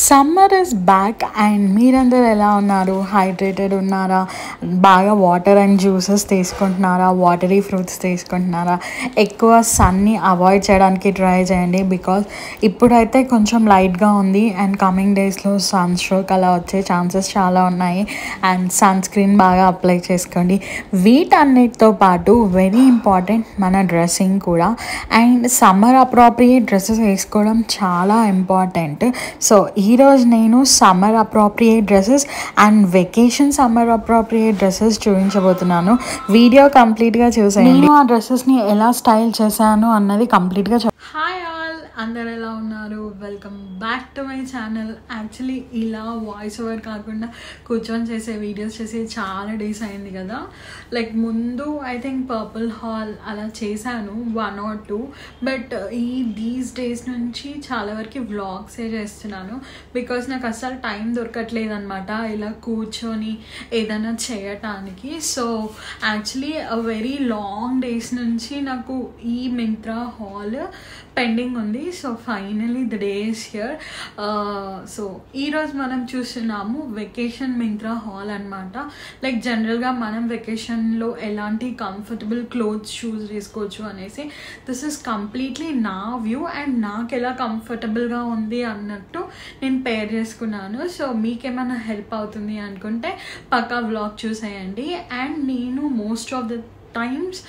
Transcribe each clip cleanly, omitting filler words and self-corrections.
Summer is back and మీరందరూ ఎలా ఉన్నారు? హైడ్రేటెడ్ ఉన్నారా? బాగా వాటర్ అండ్ జ్యూసెస్ తీసుకుంటున్నారా? వాటరీ ఫ్రూట్స్ తీసుకుంటున్నారా? ఎక్కువ సన్ని అవాయిడ్ చేయడానికి ట్రై చేయండి. బికాజ్ ఇప్పుడైతే కొంచెం లైట్గా ఉంది అండ్ కమింగ్ డేస్లో సన్ స్ట్రోక్ అలా వచ్చే ఛాన్సెస్ చాలా ఉన్నాయి. అండ్ సన్ స్క్రీన్ బాగా అప్లై చేసుకోండి. వీటన్నిటితో పాటు వెరీ ఇంపార్టెంట్ మన డ్రెస్సింగ్ కూడా. అండ్ సమ్మర్ అప్రోప్రియేట్ డ్రెస్సెస్ వేసుకోవడం చాలా ఇంపార్టెంట్. సో ఈరోజు నేను summer appropriate dresses and vacation summer appropriate dresses చూపించబోతున్నాను. వీడియో కంప్లీట్గా చూసేయండి. నేను ఆ డ్రెస్సెస్ని ఎలా స్టైల్ చేశాను అన్నది కంప్లీట్గా హాయ్ ఆల్, అందరు ఎలా ఉన్నారు? Welcome back to my channel. Actually ఇలా వాయిస్ ఓవర్ కాకుండా కూర్చొని చేసే వీడియోస్ చేసి చాలా డేస్ అయింది కదా. లైక్ ముందు ఐ థింక్ పర్పుల్ హాల్ అలా చేశాను 1 or 2, బట్ దీస్ డేస్ నుంచి చాలా వరకు వ్లాగ్సే చేస్తున్నాను. బికాస్ నాకు అస్సలు టైం దొరకట్లేదు అనమాట ఇలా కూర్చొని ఏదైనా చేయటానికి. So actually very long days నుంచి నాకు ఈ మింత్రా హాల్ పెండింగ్ ఉంది. So finally the day is here. So ఈరోజు మనం చూస్తున్నాము వెకేషన్ మింత్రా హాల్ అనమాట. లైక్ జనరల్గా మనం వెకేషన్లో ఎలాంటి కంఫర్టబుల్ క్లోత్స్ షూస్ వేసుకోవచ్చు అనేసి దిస్ ఇస్ కంప్లీట్లీ నా వ్యూ అండ్ నాకు ఎలా కంఫర్టబుల్గా ఉంది అన్నట్టు నేను పేర్ చేసుకున్నాను. సో మీకేమైనా హెల్ప్ అవుతుంది అనుకుంటే పక్కా వ్లాగ్ చూసేయండి. అండ్ నేను most of the times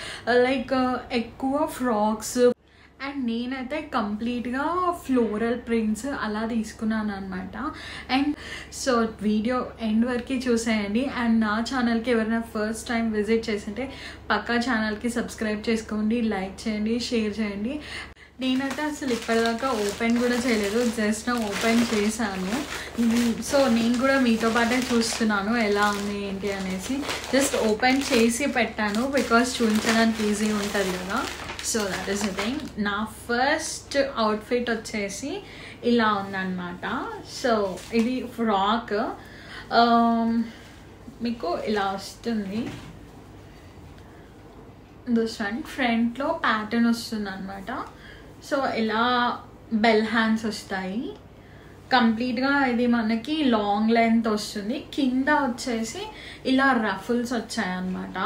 like ఎక్కువ ఫ్రాక్స్ అండ్ నేనైతే కంప్లీట్గా ఫ్లోరల్ ప్రింట్స్ అలా తీసుకున్నాను అనమాట. అండ్ సో వీడియో ఎండ్ వరకు చూసేయండి. అండ్ నా ఛానల్కి ఎవరైనా ఫస్ట్ టైం విజిట్ చేసింటే పక్కా ఛానల్కి సబ్స్క్రైబ్ చేసుకోండి, లైక్ చేయండి, షేర్ చేయండి. నేనైతే అసలు ఇప్పటిదాకా ఓపెన్ కూడా చేయలేదు, జస్ట్ ఓపెన్ చేశాను. సో నేను కూడా మీతో పాటే చూస్తున్నాను ఎలా ఉంది ఏంటి అనేసి. జస్ట్ ఓపెన్ చేసి పెట్టాను బికాస్ చూపించడానికి ఈజీ ఉంటుంది కదా. So that is the thing. నా ఫస్ట్ అవుట్ఫిట్ వచ్చేసి ఇలా ఉందన్నమాట. సో ఇది ఫ్రాక్, మీకు ఇలా వస్తుంది. దిస్ వన్ ఫ్రంట్లో ప్యాటర్న్ వస్తుంది అనమాట. సో ఇలా బెల్ హ్యాండ్స్ వస్తాయి. కంప్లీట్గా ఇది మనకి లాంగ్ లెంత్ వస్తుంది. కింద వచ్చేసి ఇలా రఫుల్స్ వచ్చాయన్నమాట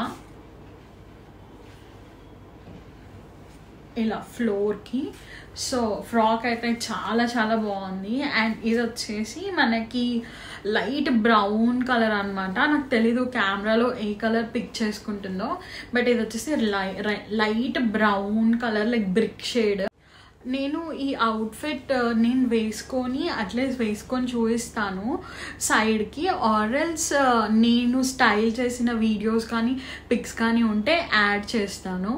ఇలా ఫ్లోర్కి. సో ఫ్రాక్ అయితే చాలా చాలా బాగుంది. అండ్ ఇది వచ్చేసి మనకి లైట్ బ్రౌన్ కలర్ అనమాట. నాకు తెలీదు కెమెరాలో ఏ కలర్ పిక్ చేసుకుంటుందో, బట్ ఇది వచ్చేసి light brown colour like brick shade. నేను ఈ అవుట్ఫిట్ నేను వేసుకొని అట్లీస్ట్ వేసుకొని చూపిస్తాను సైడ్కి, ఆర్ఎల్స్ నేను స్టైల్ చేసిన వీడియోస్ కానీ పిక్స్ కానీ ఉంటే యాడ్ చేస్తాను.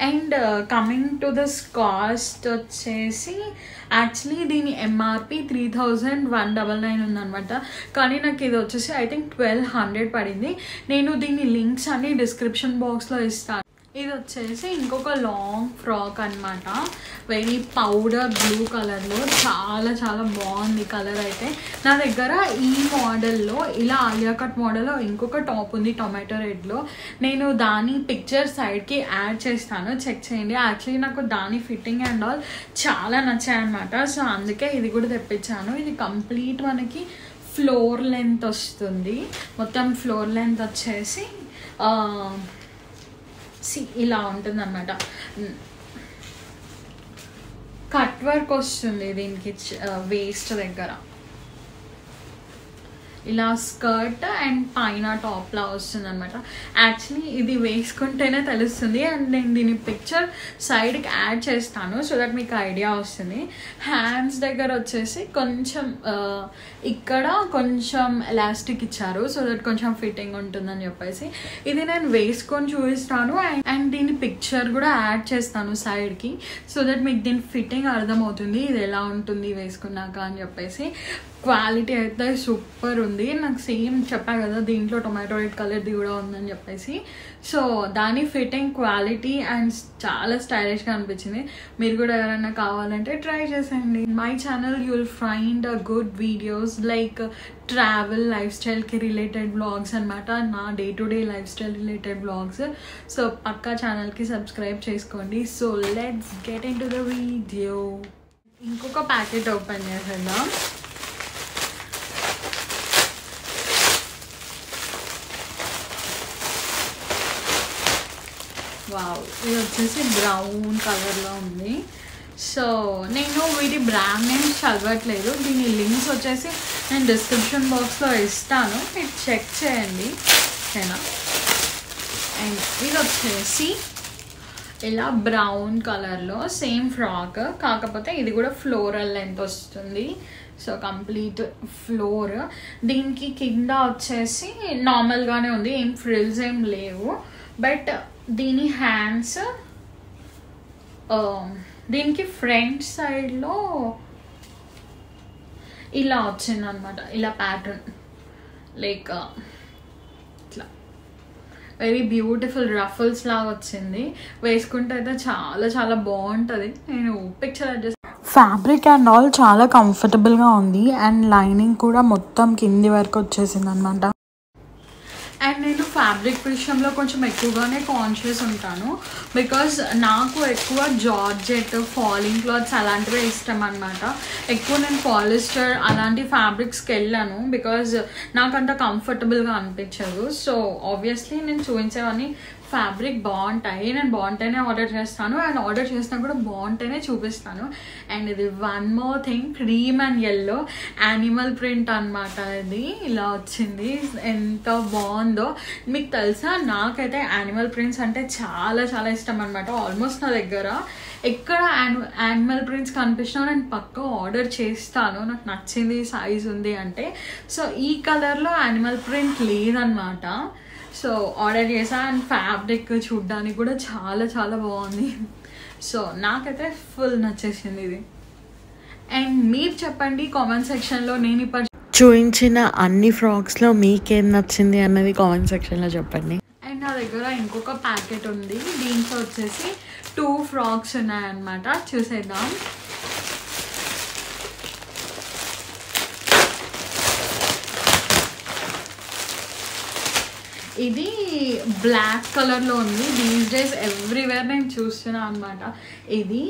And coming to this cost వచ్చేసి యాక్చువల్లీ దీని ఎంఆర్పి 3199 ఉందనమాట. కానీ నాకు ఇది వచ్చేసి ఐ థింక్ 1200 పడింది. నేను దీని లింక్స్ అన్ని డిస్క్రిప్షన్ బాక్స్లో ఇస్తాను. ఇది వచ్చేసి ఇంకొక లాంగ్ ఫ్రాక్ అనమాట, వెరీ పౌడర్ బ్లూ కలర్లో. చాలా చాలా బాగుంది కలర్ అయితే. నా దగ్గర ఈ మోడల్లో ఇలా ఆలియా కట్ మోడల్లో ఇంకొక టాప్ ఉంది టొమాటో రెడ్లో. నేను దాని పిక్చర్ సైడ్కి యాడ్ చేస్తాను, చెక్ చేయండి. యాక్చువల్లీ నాకు దాని ఫిట్టింగ్ అండ్ ఆల్ చాలా నచ్చాయి అనమాట. సో అందుకే ఇది కూడా తెప్పించాను. ఇది కంప్లీట్ మనకి ఫ్లోర్ లెంత్ వస్తుంది. మొత్తం ఫ్లోర్ లెంత్ వచ్చేసి ఇలా ఉంటుంది అనమాట. కట్ వర్క్ వస్తుంది దీనికి వేస్ట్ దగ్గర. ఇలా స్కర్ట్ అండ్ పైన టాప్లా వస్తుంది అనమాట. యాక్చువల్లీ ఇది వేసుకుంటేనే తెలుస్తుంది. అండ్ నేను దీని పిక్చర్ సైడ్కి యాడ్ చేస్తాను సో దట్ మీకు ఐడియా వస్తుంది. హ్యాండ్స్ దగ్గర వచ్చేసి కొంచెం ఇక్కడ కొంచెం ఎలాస్టిక్ ఇచ్చారు సో దట్ కొంచెం ఫిట్టింగ్ ఉంటుందని చెప్పేసి ఇది నేను వేసుకొని చూపిస్తాను. అండ్ దీని పిక్చర్ కూడా యాడ్ చేస్తాను సైడ్కి సో దట్ మీకు దీని ఫిట్టింగ్ అర్థమవుతుంది ఇది ఎలా ఉంటుంది వేసుకున్నాక అని చెప్పేసి. క్వాలిటీ అయితే సూపర్ ఉంది. నాకు సేమ్ చెప్పా కదా దీంట్లో టొమాటో రెడ్ కలర్ది కూడా ఉందని చెప్పేసి. సో దాని ఫిట్టింగ్ క్వాలిటీ అండ్ చాలా స్టైలిష్గా అనిపించింది. మీరు కూడా ఎవరైనా కావాలంటే ట్రై చేసేయండి. My channel you will find good videos like travel life స్టైల్కి రిలేటెడ్ వ్లాగ్స్ అనమాట, నా day to day life style related vlogs. So పక్కా ఛానల్కి సబ్స్క్రైబ్ చేసుకోండి. So let's get into the video. ఇంకొక ప్యాకెట్ ఓపెన్ చేసేద్దాం. Wow, ఇది వచ్చేసి బ్రౌన్ కలర్లో ఉంది. సో నేను వీటి బ్రాండ్ నేమ్స్ చదవట్లేదు, దీని లింక్స్ వచ్చేసి నేను డిస్క్రిప్షన్ బాక్స్లో ఇస్తాను, మీరు చెక్ చేయండి ఓకేనా. అండ్ ఇది వచ్చేసి ఇలా బ్రౌన్ కలర్లో సేమ్ ఫ్రాక్, కాకపోతే ఇది కూడా ఫ్లోరల్ లెంత్ వస్తుంది. So complete floor. దీనికి కింద వచ్చేసి నార్మల్గానే ఉంది, ఏం ఫ్రిల్స్ ఏం లేవు. బట్ దీని హ్యాండ్స్, దీనికి ఫ్రంట్ సైడ్లో ఇలా వచ్చింది అనమాట, ఇలా ప్యాటర్న్ లైక్ ఇట్లా వెరీ బ్యూటిఫుల్ రఫల్స్ లాగా వచ్చింది. వేసుకుంటే అయితే చాలా చాలా బాగుంటుంది. నేను picture adjust fabric and all చాలా కంఫర్టబుల్గా ఉంది. అండ్ లైనింగ్ కూడా మొత్తం కింది వరకు వచ్చేసింది అనమాట. అండ్ నేను ఫ్యాబ్రిక్ విషయంలో కొంచెం ఎక్కువగానే కాన్షియస్ ఉంటాను, బికాజ్ నాకు ఎక్కువ జార్జెట్, ఫాలింగ్ క్లాత్స్ అలాంటివే ఇష్టం అనమాట. ఎక్కువ నేను పాలిస్టర్ అలాంటి ఫ్యాబ్రిక్స్కి వెళ్ళాను, బికాజ్ నాకు అంత కంఫర్టబుల్గా అనిపించదు. సో ఆబ్వియస్లీ నేను చూపించేవన్నీ ఫ్యాబ్రిక్ బాగుంటాయి, నేను బాగుంటేనే ఆర్డర్ చేస్తాను, అండ్ ఆర్డర్ చేసినా కూడా బాగుంటేనే చూపిస్తాను. అండ్ ఇది one more thing, cream and yellow animal print అనమాట. ఇది ఇలా వచ్చింది, ఎంత బాగుందో. మీకు తెలుసా, నాకైతే యానిమల్ ప్రింట్స్ అంటే చాలా చాలా ఇష్టం అనమాట. ఆల్మోస్ట్ నా దగ్గర ఎక్కడ యానిమల్ ప్రింట్స్ కనిపించినా నేను పక్కా ఆర్డర్ చేస్తాను, నాకు నచ్చింది సైజ్ ఉంది అంటే. సో ఈ కలర్లో యానిమల్ ప్రింట్ లేదనమాట, సో ఆర్డర్ చేసా. అండ్ ఫ్యాబ్రిక్ చూడ్డానికి కూడా చాలా చాలా బాగుంది. సో నాకైతే ఫుల్ నచ్చేసింది ఇది. అండ్ మీరు చెప్పండి కామెంట్ సెక్షన్లో, నేను ఇప్పుడు చూపించిన అన్ని ఫ్రాక్స్లో మీకేం నచ్చింది అన్నది కామెంట్ సెక్షన్లో చెప్పండి. అండ్ నా దగ్గర ఇంకొక ప్యాకెట్ ఉంది, దీంట్లో వచ్చేసి 2 ఫ్రాక్స్ ఉన్నాయన్నమాట, చూసేద్దాం. ఇది బ్లాక్ కలర్లో ఉంది. దీస్ డేస్ ఎవ్రీవేర్ నేను చూస్తున్నా అనమాట, ఇది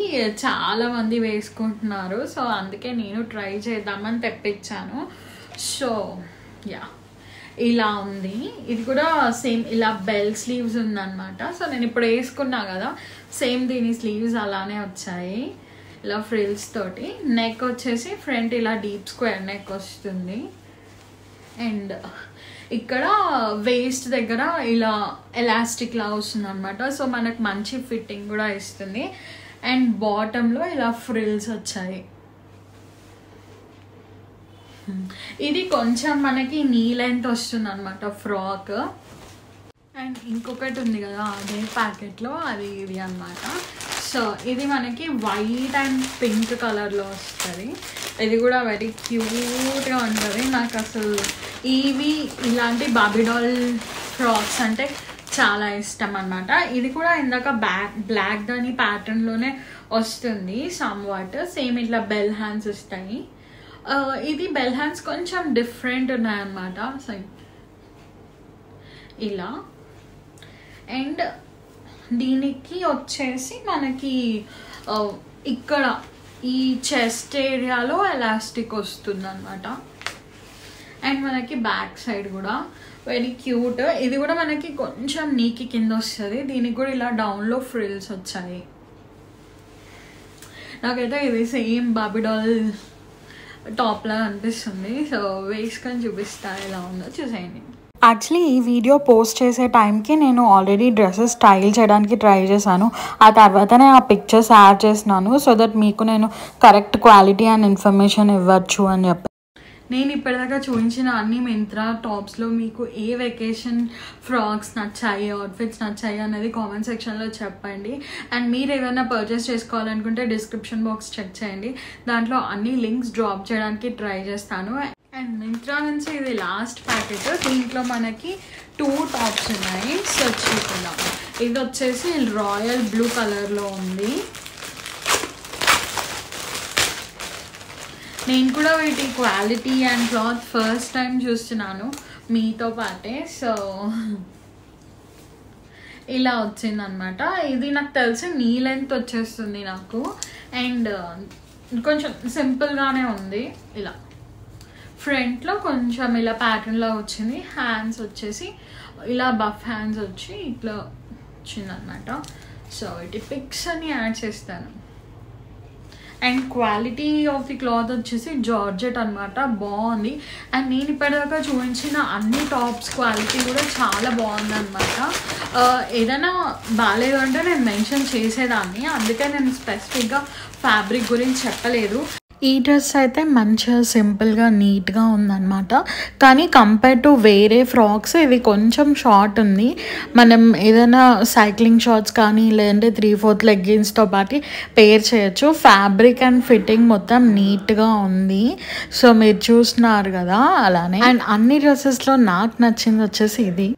చాలామంది వేసుకుంటున్నారు. సో అందుకే నేను ట్రై చేద్దామని తెప్పించాను. సో యా, ఇలా ఉంది. ఇది కూడా సేమ్ ఇలా బెల్ స్లీవ్స్ ఉందన్నమాట. సో నేను ఇప్పుడు వేసుకున్నా కదా, సేమ్ దీని స్లీవ్స్ అలానే వచ్చాయి, ఇలా ఫ్రిల్స్ తోటి. నెక్ వచ్చేసి ఫ్రంట్ ఇలా డీప్ స్క్వేర్ నెక్ వస్తుంది. అండ్ ఇక్కడ వేస్ట్ దగ్గర ఇలా ఎలాస్టిక్ లా వస్తుంది అనమాట. సో మనకు మంచి ఫిట్టింగ్ కూడా ఇస్తుంది. అండ్ బాటంలో ఇలా ఫ్రిల్స్ వచ్చాయి. ఇది కొంచెం మనకి నీ లెంత్ వస్తుంది అనమాట ఫ్రాక్. అండ్ ఇంకొకటి ఉంది కదా అదే ప్యాకెట్లో, అది ఇది అనమాట. సో ఇది మనకి వైట్ అండ్ పింక్ కలర్లో వస్తుంది. ఇది కూడా వెరీ క్యూట్గా ఉంటుంది. నాకు అసలు ఇలాంటి బాబీ డాల్ ఫ్రాక్స్ అంటే చాలా ఇష్టం అనమాట. ఇది కూడా ఇందాక బ్లాక్ దాని ప్యాటర్న్లోనే వస్తుంది సమ్ వాట్. సేమ్ ఇట్లా బెల్ హ్యాండ్స్ వస్తాయి. ఇది బెల్ హ్యాండ్స్ కొంచెం డిఫరెంట్ ఉన్నాయన్నమాట. సో ఇలా. అండ్ దీనికి వచ్చేసి మనకి ఇక్కడ ఈ చెస్ట్ ఏరియాలో ఎలాస్టిక్ వస్తుంది అనమాట. అండ్ మనకి బ్యాక్ సైడ్ కూడా వెరీ క్యూట్. ఇది కూడా మనకి కొంచెం నీకి కింద వస్తుంది. దీనికి కూడా ఇలా డౌన్లో ఫ్రిల్స్ వచ్చాయి. నాకైతే ఇది సేమ్ బాబీ డాల్ టాప్లా అనిపిస్తుంది. సో వేసుకొని చూపిస్తా ఎలా ఉందో చూసేయండి. యాక్చువల్లీ ఈ వీడియో పోస్ట్ చేసే టైంకి నేను ఆల్రెడీ డ్రెస్సెస్ స్టైల్ చేయడానికి ట్రై చేశాను. ఆ తర్వాతనే ఆ పిక్చర్స్ యాడ్ చేసినాను, సో దట్ మీకు నేను కరెక్ట్ క్వాలిటీ అండ్ ఇన్ఫర్మేషన్ ఇవ్వచ్చు అని చెప్పి. నేను ఇప్పటిదాకా చూపించిన అన్ని మింత్రా టాప్స్లో మీకు ఏ వెకేషన్ ఫ్రాక్స్ నచ్చాయి, అవుట్ఫిట్స్ నచ్చాయి అన్నది కామెంట్ సెక్షన్లో చెప్పండి. అండ్ మీరు ఏమైనా పర్చేస్ చేసుకోవాలనుకుంటే డిస్క్రిప్షన్ బాక్స్ చెక్ చేయండి, దాంట్లో అన్ని లింక్స్ డ్రాప్ చేయడానికి ట్రై చేస్తాను. అండ్ మింత్రా నుంచి ఇది లాస్ట్ ప్యాకెట్. దీంట్లో మనకి 2 టాప్స్ ఉన్నాయి. సో చూద్దాం. ఇది వచ్చేసి రాయల్ బ్లూ కలర్లో ఉంది. నేను కూడా వీటి quality and cloth first time చూస్తున్నాను మీతో పాటే. సో ఇలా వచ్చిందనమాట. ఇది నాకు తెలిసి నీ లెంత్ వచ్చేస్తుంది నాకు. అండ్ కొంచెం సింపుల్గానే ఉంది. ఇలా ఫ్రంట్లో కొంచెం ఇలా ప్యాటర్న్లో వచ్చింది. హ్యాండ్స్ వచ్చేసి ఇలా బఫ్ హ్యాండ్స్ వచ్చి ఇట్లా వచ్చిందనమాట. సో వీటి పిక్స్ అని యాడ్ చేస్తాను. And quality of the cloth వచ్చేసి జార్జెట్ అనమాట. బాగుంది. అండ్ నేను ఇప్పటిదాకా చూపించిన అన్ని టాప్స్ క్వాలిటీ కూడా చాలా బాగుందన్నమాట. ఏదైనా బాగాలేదు అంటే నేను మెన్షన్ చేసేదాన్ని, అందుకే నేను స్పెసిఫిక్గా ఫ్యాబ్రిక్ గురించి చెప్పలేదు. ఈ డ్రెస్ అయితే మంచిగా సింపుల్గా నీట్గా ఉందన్నమాట. కానీ కంపేర్ టు వేరే ఫ్రాక్స్ ఇది కొంచెం షార్ట్ ఉంది. మనం ఏదైనా సైక్లింగ్ షార్ట్స్ కానీ లేదంటే 3/4 లెగ్గిన్స్తో పాటు పేర్ చేయొచ్చు. ఫ్యాబ్రిక్ అండ్ ఫిట్టింగ్ మొత్తం నీట్గా ఉంది. సో మీరు చూస్తున్నారు కదా అలానే. అండ్ అన్ని డ్రెస్సెస్లో నాకు నచ్చింది వచ్చేసి ఇది.